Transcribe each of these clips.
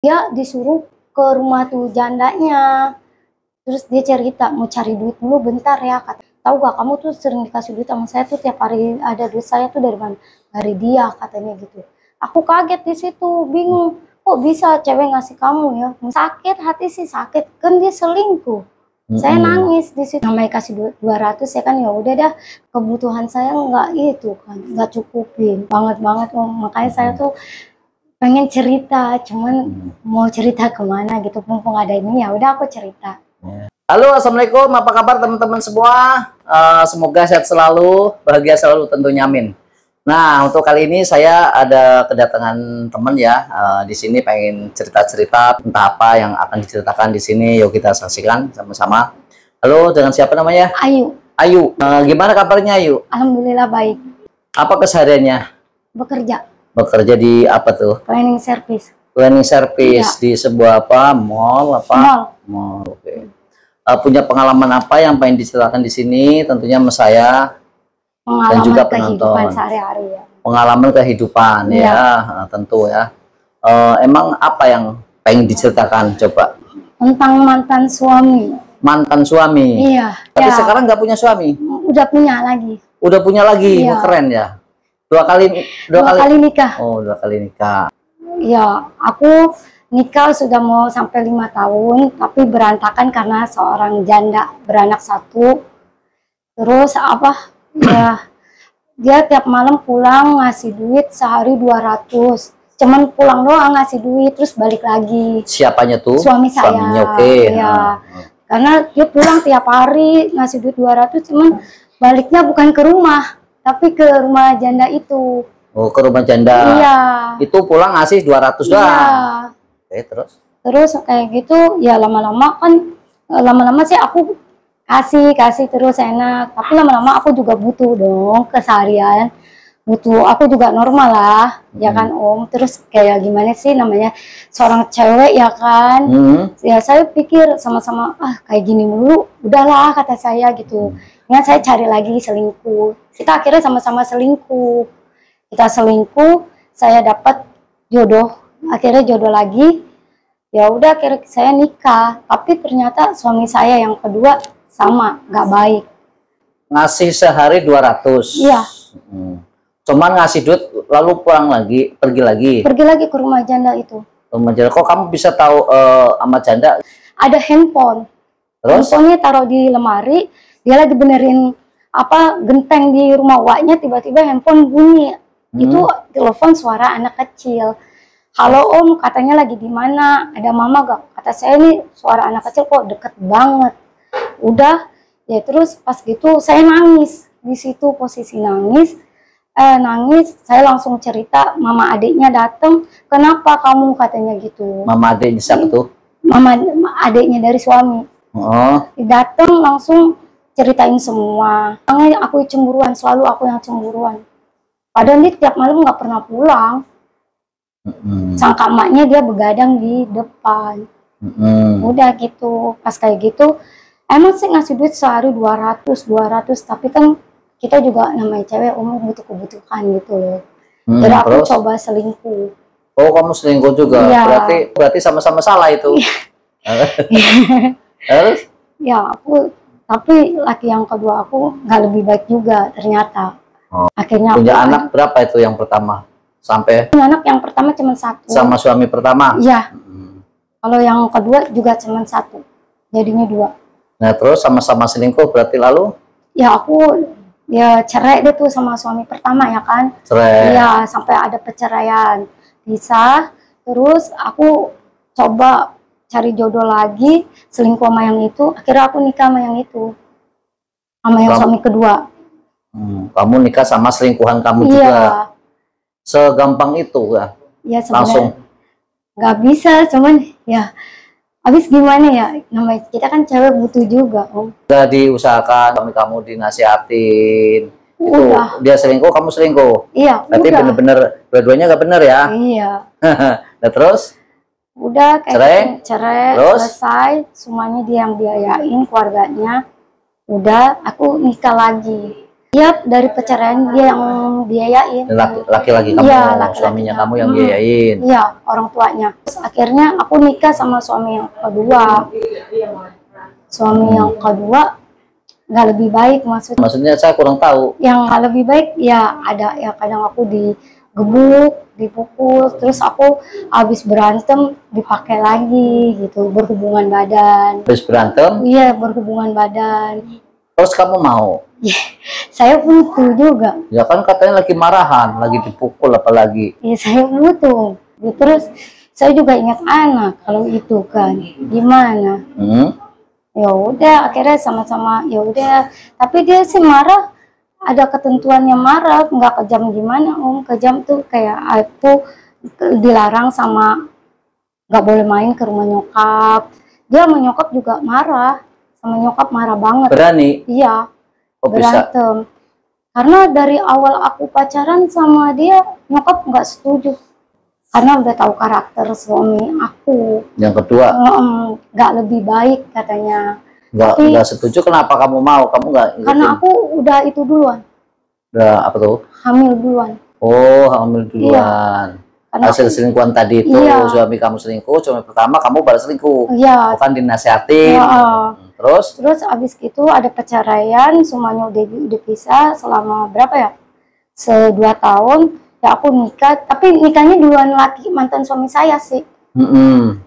Dia disuruh ke rumah tuh jandanya. Terus dia cerita, mau cari duit dulu bentar ya. Kata, tahu gak kamu tuh sering dikasih duit sama saya tuh tiap hari ada duit saya tuh dari mana? Dari dia katanya gitu. Aku kaget di situ, bingung. Kok bisa cewek ngasih kamu ya? Sakit hati sih sakit, kan dia selingkuh. Saya nangis di situ. Namanya kasih duit 200 ya kan, ya udah dah, kebutuhan saya nggak itu kan, nggak cukupin banget makanya saya tuh pengen cerita, cuman mau cerita kemana gitu, mumpung ada ini ya udah aku cerita. Halo, assalamualaikum, apa kabar teman-teman semua? Semoga sehat selalu, bahagia selalu tentunya, amin. Nah, untuk kali ini saya ada kedatangan teman ya, di sini pengen cerita-cerita entah apa yang akan diceritakan di sini. Yuk kita saksikan sama-sama. Halo, dengan siapa namanya? Ayu. Ayu, gimana kabarnya Ayu? Alhamdulillah baik. Apa kesehariannya? Bekerja. Bekerja di apa tuh? Cleaning service. Cleaning service Ya. di sebuah apa? Mall apa? Mall. Mall. Oke. Punya pengalaman apa yang pengen diceritakan di sini? Tentunya sama saya Pengalaman dan juga kehidupan penonton. sehari-hari ya. Pengalaman kehidupan ya, tentu ya. Emang apa yang pengen diceritakan? Coba. Tentang mantan suami. Mantan suami. Iya. Tapi ya. sekarang nggak punya suami? Udah punya lagi. Udah punya lagi? Iya. Keren ya. Dua kali nikah. Oh, 2 kali nikah. Ya, aku nikah sudah mau sampai 5 tahun, tapi berantakan karena seorang janda beranak 1. Terus apa? Ya, dia tiap malam pulang ngasih duit sehari 200. Cuman pulang doang ngasih duit, terus balik lagi. Siapanya tuh? Suami saya. Suaminya, oke. Ya. Karena dia pulang tiap hari ngasih duit 200, cuman baliknya bukan ke rumah, tapi ke rumah janda itu. Oh, ke rumah janda. Iya. Itu pulang ngasih 200 doang. Iya. Oke, terus? Terus kayak gitu, ya lama-lama sih aku kasih terus enak. Tapi lama-lama aku juga butuh dong keseharian. Butuh, aku juga normal lah, ya kan Om. Terus kayak gimana sih namanya seorang cewek ya kan. Ya saya pikir sama-sama, kayak gini mulu, udahlah kata saya gitu. Ya saya cari lagi selingkuh. Kita akhirnya sama-sama selingkuh. Kita selingkuh, saya dapat jodoh, akhirnya jodoh lagi. Ya udah akhirnya saya nikah, tapi ternyata suami saya yang kedua sama, nggak baik. Ngasih sehari 200. Iya. Cuman ngasih duit lalu pulang lagi, pergi lagi. Pergi lagi ke rumah janda itu. Rumah janda. Kok kamu bisa tahu sama janda? Ada handphone. Terus? Handphonenya taruh di lemari, dia lagi benerin genteng di rumah waknya, tiba-tiba handphone bunyi. Itu telepon suara anak kecil. Halo Om, katanya lagi di mana? Ada Mama gak? Kata saya ini suara anak kecil kok deket banget. Udah, ya terus pas gitu saya nangis. Di situ posisi nangis, saya langsung cerita, mama adiknya datang. Kenapa kamu katanya gitu? Mama adiknya siapa tuh? Mama adiknya dari suami. Oh. Datang langsung ceritain semua. Aku cemburuan, selalu aku yang cemburuan. Padahal dia tiap malam nggak pernah pulang. Sangka emaknya dia begadang di depan. Udah gitu, pas kayak gitu emang sih ngasih duit sehari 200, tapi kan kita juga namanya cewek umur butuh kebutuhan gitu loh. Jadi aku coba selingkuh. Oh, kamu selingkuh juga? Iya. Berarti sama-sama salah itu. Terus? Ya tapi laki yang kedua aku nggak lebih baik juga ternyata. Akhirnya punya anak berapa itu yang pertama? Sampai anak yang pertama cuma 1. Sama suami pertama? Iya. Kalau yang kedua juga cuma 1, jadinya 2. Nah terus sama-sama selingkuh berarti lalu? Ya aku cerai deh tuh sama suami pertama ya kan. Cerai? Iya, sampai ada perceraian, pisah. Terus aku coba cari jodoh lagi, selingkuh sama yang itu. Akhirnya aku nikah sama yang itu, sama yang suami kedua. Kamu nikah sama selingkuhan kamu juga? Segampang itu ya? Iya langsung? Nggak bisa, cuman ya habis gimana ya, namanya kita kan cewek butuh juga Om. Udah diusahakan, kamu dinasihatin. Udah. Itu dia selingkuh, kamu selingkuh? Iya. Berarti bener-bener dua-duanya nggak bener ya? Iya. Nah terus? Udah kayak cerai, selesai, semuanya dia yang biayain, keluarganya. Udah, aku nikah lagi. Iya, dari perceraian dia yang biayain. Laki-laki kamu, Iya, suaminya kamu yang biayain. Iya, orang tuanya. Terus akhirnya aku nikah sama suami yang kedua. Suami yang kedua nggak lebih baik, Maksudnya saya kurang tahu. Yang nggak lebih baik ya ada ya, kadang aku digebuk, dipukul, terus aku habis berantem dipakai lagi gitu, berhubungan badan. Habis berantem? Iya, berhubungan badan. Terus kamu mau? Saya butuh juga. Ya kan katanya lagi marahan, lagi dipukul apalagi. Ya saya butuh. Ya, terus saya juga ingat anak kalau itu kan gimana? Ya udah akhirnya sama-sama ya udah. Tapi dia sih marah. Ada ketentuannya marah, nggak kejam gimana Om. Kejam tuh kayak aku dilarang sama nggak boleh main ke rumah nyokap. Dia sama nyokap juga marah. Sama nyokap marah banget. Berani? Iya. Oh, berantem. Bisa. Karena dari awal aku pacaran sama dia, nyokap nggak setuju. Karena udah tahu karakter suami aku. Yang kedua? Nggak lebih baik katanya. Nggak setuju, kenapa kamu mau? Kamu nggak? Karena aku udah itu duluan. Udah apa tuh? Hamil duluan. Oh, hamil duluan. Iya. Hasil selingkuhan tadi itu, iya. Suami kamu selingkuh, suami pertama kamu baru selingkuh. Iya. Bukan dinasihatin. Iya. Terus abis itu ada perceraian, semuanya udah pisah selama berapa ya? 2 tahun. Ya aku nikah, tapi nikahnya duluan mantan suami saya sih.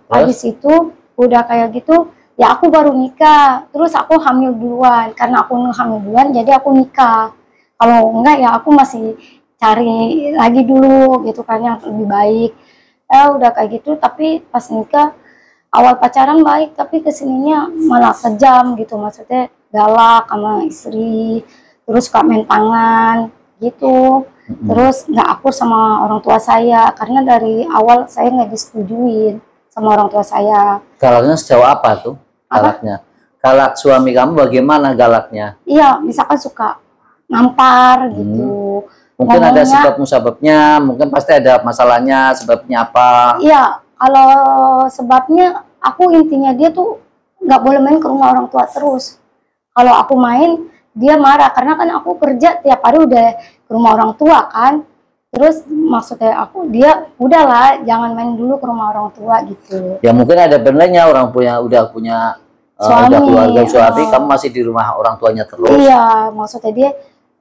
Habis itu udah kayak gitu, ya aku baru nikah. Terus aku hamil duluan, karena aku hamil duluan, jadi aku nikah. Kalau enggak ya aku masih cari lagi dulu gitu kan yang lebih baik. Ya udah kayak gitu, tapi pas nikah awal pacaran baik, tapi kesininya malah kejam gitu, maksudnya galak sama istri, terus suka main tangan gitu, terus nggak akur sama orang tua saya, karena dari awal saya nggak disetujuin sama orang tua saya. Galaknya sejauh apa tuh? Galaknya? Galak suami kamu bagaimana galaknya? Iya, misalkan suka nampar gitu. Mungkin ngomongnya, ada sebab-musababnya, mungkin pasti ada masalahnya, sebabnya apa? Iya. Kalau sebabnya aku intinya dia tuh nggak boleh main ke rumah orang tua terus. Kalau aku main dia marah karena kan aku kerja tiap hari udah ke rumah orang tua kan. Terus maksudnya dia udahlah jangan main dulu ke rumah orang tua gitu. Ya mungkin ada benernya orang udah punya suami, udah keluarga suami, kamu masih di rumah orang tuanya terus. Iya, maksudnya dia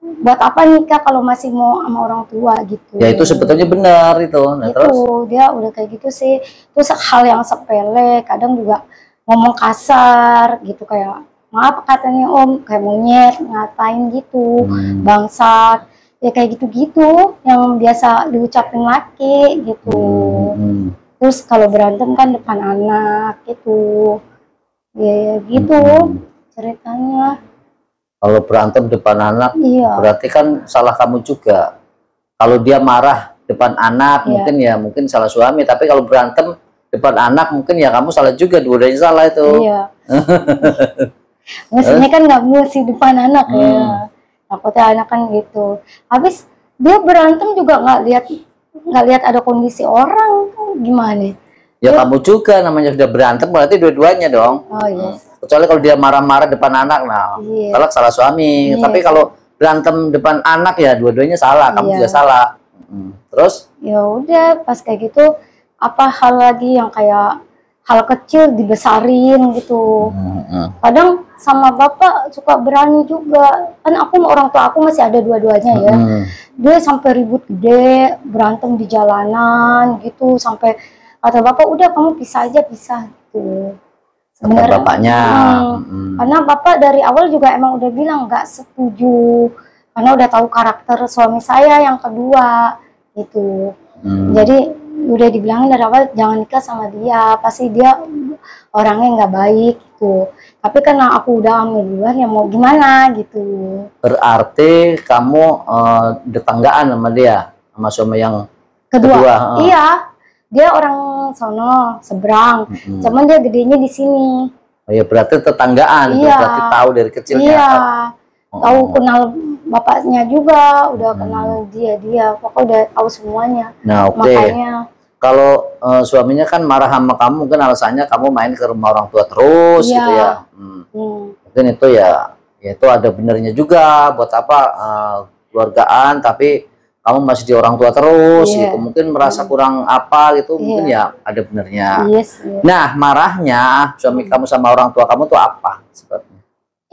buat apa nikah kalau masih mau sama orang tua gitu. Ya itu sebetulnya benar itu. Nah, itu terus dia udah kayak gitu sih. Terus hal yang sepele, kadang juga ngomong kasar gitu, kayak maaf katanya Om, kayak monyet, ngatain gitu, bangsat, ya kayak gitu-gitu yang biasa diucapin laki gitu. Terus kalau berantem kan depan anak gitu, ya gitu ceritanya. Kalau berantem depan anak, iya. Berarti kan salah kamu juga. Kalau dia marah depan anak, iya. mungkin salah suami. Tapi kalau berantem depan anak, mungkin ya kamu salah juga. Dua-duanya salah itu. Iya. Maksudnya kan nggak mesti depan anak ya. Takutnya anak kan gitu. Habis dia berantem juga nggak lihat ada kondisi orang, gimana? Ya kamu juga namanya sudah berantem berarti dua-duanya dong. Oh iya. Kecuali kalau dia marah-marah depan anak, nah salah salah suami. Tapi kalau berantem depan anak ya dua-duanya salah, kamu juga salah. Terus? Ya udah pas kayak gitu, apa hal lagi yang kayak hal kecil dibesarin gitu. Kadang sama bapak suka berani juga. Kan aku orang tua aku masih ada dua-duanya ya. Dia sampai ribut gede, berantem di jalanan gitu, sampai kata bapak udah kamu pisah aja, pisah gitu. Sebenarnya bapaknya karena bapak dari awal juga emang udah bilang nggak setuju karena udah tahu karakter suami saya yang kedua gitu. Jadi udah dibilangin dari awal jangan nikah sama dia, pasti dia orangnya nggak baik gitu. Tapi karena aku udah hamil duluan ya mau gimana gitu. Berarti kamu tetanggaan sama dia, sama suami yang kedua. Iya. Dia orang sono seberang, cuman dia gedenya di sini. Oh ya berarti tetanggaan, iya. Berarti tahu dari kecilnya. Iya, tahu kenal bapaknya juga, udah kenal dia, pokoknya udah tahu semuanya. Nah makanya kalau suaminya kan marah sama kamu, mungkin alasannya kamu main ke rumah orang tua terus gitu ya. Mungkin itu ya Ya itu ada benernya juga, buat apa keluargaan tapi kamu masih di orang tua terus gitu, mungkin merasa kurang apa gitu, mungkin ya ada benernya. Nah, marahnya suami kamu sama orang tua kamu tuh apa sebabnya?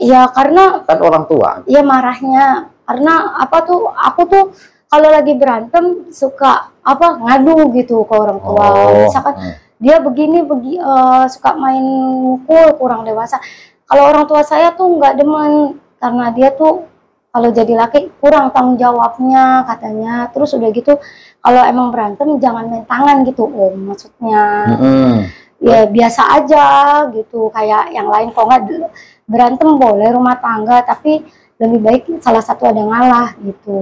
Ya karena kan orang tua. Ya marahnya karena apa tuh, aku tuh kalau lagi berantem suka apa ngadu gitu ke orang tua. Misalkan dia begini suka main mukul, kurang dewasa. Kalau orang tua saya tuh nggak demen karena dia tuh kalau jadi laki kurang tanggung jawabnya katanya. Terus udah gitu kalau emang berantem jangan main tangan gitu om, maksudnya. Ya biasa aja gitu, kayak yang lain. Kok nggak berantem boleh rumah tangga, tapi lebih baik salah satu ada ngalah gitu.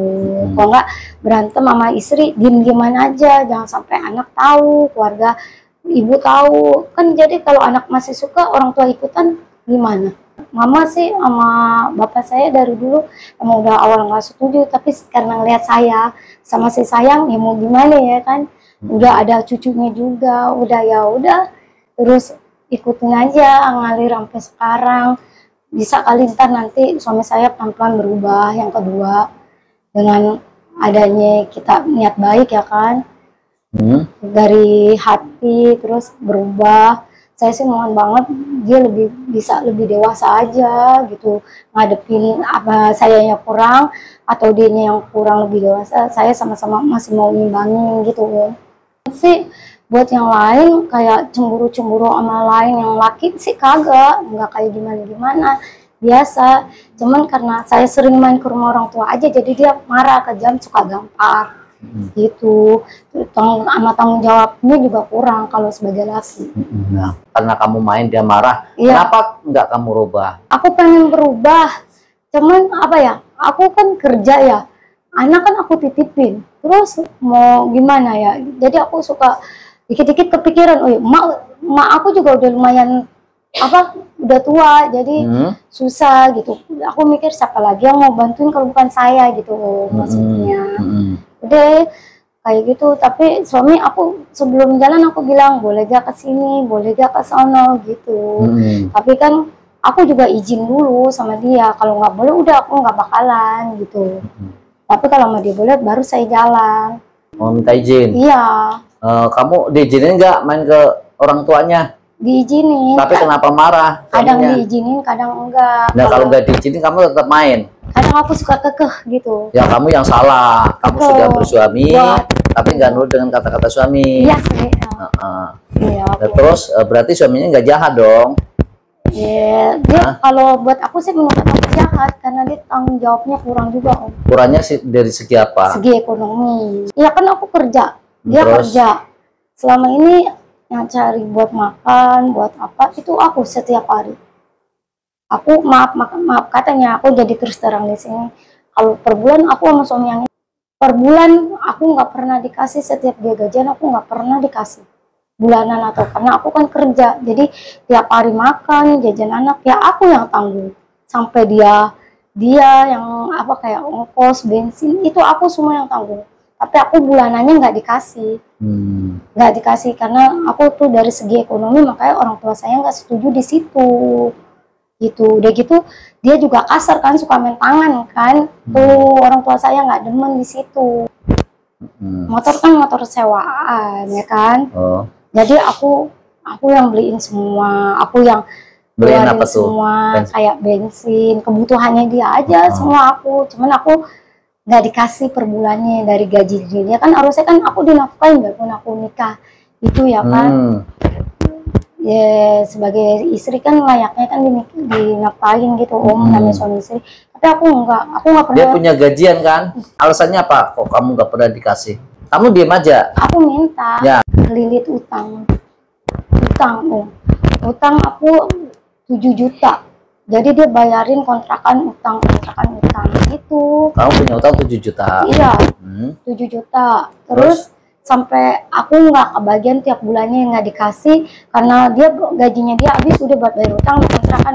Kok nggak berantem sama istri diem-dieman aja, jangan sampai anak tahu, keluarga ibu tahu kan. Jadi kalau anak masih suka orang tua ikutan gimana? Mama sih sama bapak saya dari dulu emang udah awal nggak setuju, tapi karena ngeliat saya sama si sayang ya mau gimana ya kan, udah ada cucunya juga, udah ya udah terus ikutin aja ngalir sampai sekarang. Bisa kali ntar nanti suami saya pelan-pelan berubah. Yang kedua dengan adanya kita niat baik ya kan, dari hati terus berubah. Saya sih mohon banget dia lebih dewasa aja gitu, ngadepin apa sayanya kurang atau dianya yang kurang lebih dewasa. Saya sama-sama masih mau ngimbangin gitu sih. Buat yang lain kayak cemburu-cemburu sama lain yang laki sih kagak, nggak kayak gimana-gimana, biasa. Cuman karena saya sering main ke rumah orang tua aja, jadi dia marah, kejam, suka gampar gitu. Sama tanggung jawabnya juga kurang kalau sebagai laki. Nah, karena kamu main dia marah, kenapa nggak kamu rubah? Aku pengen berubah, cuman apa ya, aku kan kerja ya, anak kan aku titipin, terus mau gimana ya, jadi aku suka dikit-dikit kepikiran, oh ya, mak aku juga udah lumayan apa, udah tua, jadi susah gitu. Aku mikir siapa lagi yang mau bantuin kalau bukan saya gitu maksudnya. Udah kayak gitu. Tapi suami aku sebelum jalan aku bilang boleh gak ke sini, boleh gak ke sono gitu. Tapi kan aku juga izin dulu sama dia, kalau nggak boleh udah aku nggak bakalan gitu. Tapi kalau sama dia boleh baru saya jalan. Oh, minta izin? Iya. Kamu diizinin nggak main ke orang tuanya? Diizinin. Tapi kenapa marah? Kadang diizinin, kadang enggak. Nah, kalau nggak diizinin kamu tetap main? Kadang aku suka kekeh gitu. Ya kamu yang salah. Kamu sudah bersuami, tapi nggak nurut dengan kata-kata suami. Iya sih. Iya. Nah, terus berarti suaminya nggak jahat dong? Iya. Dia kalau buat aku sih menurut aku jahat karena dia tanggung jawabnya kurang juga om. Kurangnya sih dari segi apa? Segi ekonomi. Iya kan aku kerja, dia kerja. Selama ini yang cari buat makan, buat apa itu aku setiap hari. Aku maaf katanya aku jadi terus terang di sini. Kalau per bulan aku sama suami yang per bulan aku nggak pernah dikasih, setiap dia gajian aku nggak pernah dikasih bulanan, atau karena aku kan kerja jadi tiap hari makan jajan anak ya aku yang tanggung, sampai dia yang apa kayak ongkos bensin itu aku semua yang tanggung. Tapi aku bulanannya nggak dikasih, nggak dikasih karena aku tuh dari segi ekonomi, makanya orang tua saya nggak setuju di situ gitu. Udah gitu dia juga kasar kan, suka main tangan kan, tuh orang tua saya nggak demen di situ. Motor kan motor sewaan ya kan, jadi aku yang beliin semua, aku yang beliin apa semua tuh? Kayak bensin, kebutuhannya dia aja semua aku. Cuman aku nggak dikasih per bulannya dari gaji dia kan, harusnya kan aku dinafkain walaupun aku nikah itu ya kan. Ya sebagai istri kan layaknya kan dinafkain gitu om, namanya suami istri. Tapi aku nggak pernah. Dia punya gajian kan, alasannya apa kok kamu nggak pernah dikasih? Kamu diem aja? Aku minta ya. Lilit utang om, utang aku 7 juta. Jadi dia bayarin kontrakan utang itu. Kamu punya utang 7 juta? Iya, 7 juta. Terus sampai aku nggak kebagian tiap bulannya, nggak dikasih karena dia gajinya dia habis udah buat bayar utang kontrakan.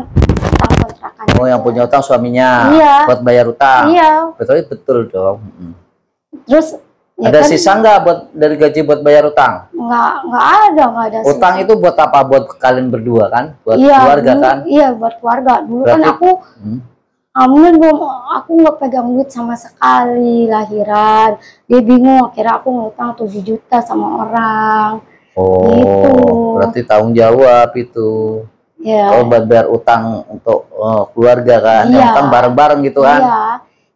Oh, yang punya utang suaminya? Iya. Buat bayar utang? Iya. Betul dong. Terus ya ada kan, sisa nggak buat dari gaji buat bayar utang? Nggak ada utang sisa. Itu buat apa? Buat kalian berdua kan? Buat keluarga kan? Iya, buat keluarga. Dulu berarti, kan aku Amin, aku nggak pegang duit sama sekali lahiran. Dia bingung, akhirnya aku ngutang 7 juta sama orang. Oh, Gitu. berarti tanggung jawab itu. Ya. Kalau buat bayar utang untuk keluarga kan, Iya. yang utang bareng-bareng gitu kan. Iya,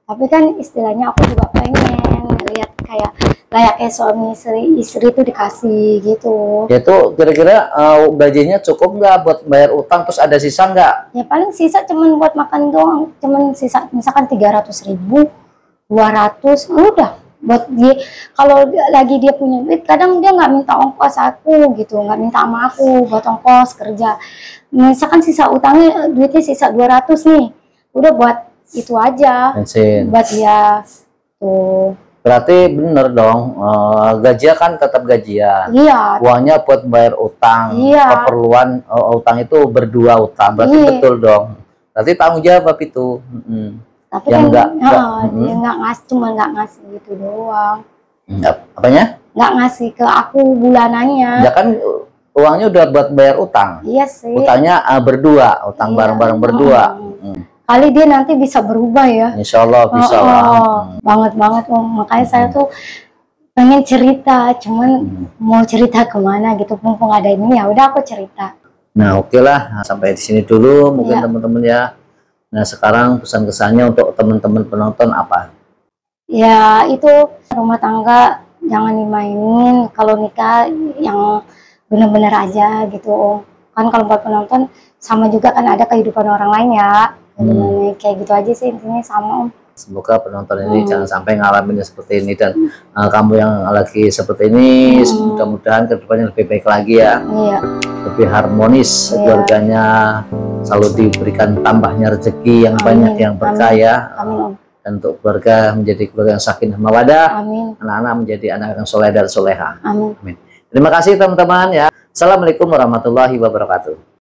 tapi kan istilahnya aku juga pengen lihat kayak layaknya suami istri itu dikasih gitu. Ya itu kira-kira gajinya cukup nggak buat bayar utang, terus ada sisa nggak? Ya paling sisa cuman buat makan doang, cuman sisa misalkan 300.000, 200, udah buat dia. Kalau lagi dia punya duit, kadang dia nggak minta ongkos aku gitu, nggak minta sama aku buat ongkos kerja. Misalkan sisa utangnya, duitnya sisa 200 nih, udah buat itu aja, Bensin. buat dia tuh. Berarti bener dong, gajian kan tetap gajian. Iya. Uangnya buat bayar utang, Iya. keperluan utang itu berdua utang, berarti Iya. betul dong. Berarti tanggung jawab itu. Tapi yang kan dia nggak ngasih, cuma nggak ngasih gitu doang. Apanya? Nggak ngasih ke aku bulanannya. Ya kan uangnya udah buat bayar utang. Iya sih. Utangnya berdua, utang bareng-bareng berdua. Kali dia nanti bisa berubah ya. Insya Allah bisa lah. Banget makanya saya tuh pengen cerita, cuman mau cerita kemana gitu, mumpung ada ini ya udah aku cerita. Nah oke lah, sampai di sini dulu mungkin teman-teman ya. Nah sekarang pesan-kesannya untuk teman-teman penonton apa? Ya itu, rumah tangga jangan dimainin, kalau nikah yang bener-bener aja gitu. Kan kalau buat penonton sama juga kan, ada kehidupan orang lain ya. Kayak gitu aja sih intinya, sama Om. Semoga penonton ini jangan sampai ngalamin seperti ini, dan kamu yang lagi seperti ini mudah-mudahan kedepannya lebih baik lagi ya. Iya. Lebih harmonis, keluarganya selalu diberikan tambahnya rezeki yang banyak, yang berkah ya. Amin Om. Dan untuk keluarga menjadi keluarga yang sakinah mawaddah. Amin. Anak-anak menjadi anak yang soleh dan soleha. Amin. Amin. Terima kasih teman-teman ya. Assalamualaikum warahmatullahi wabarakatuh.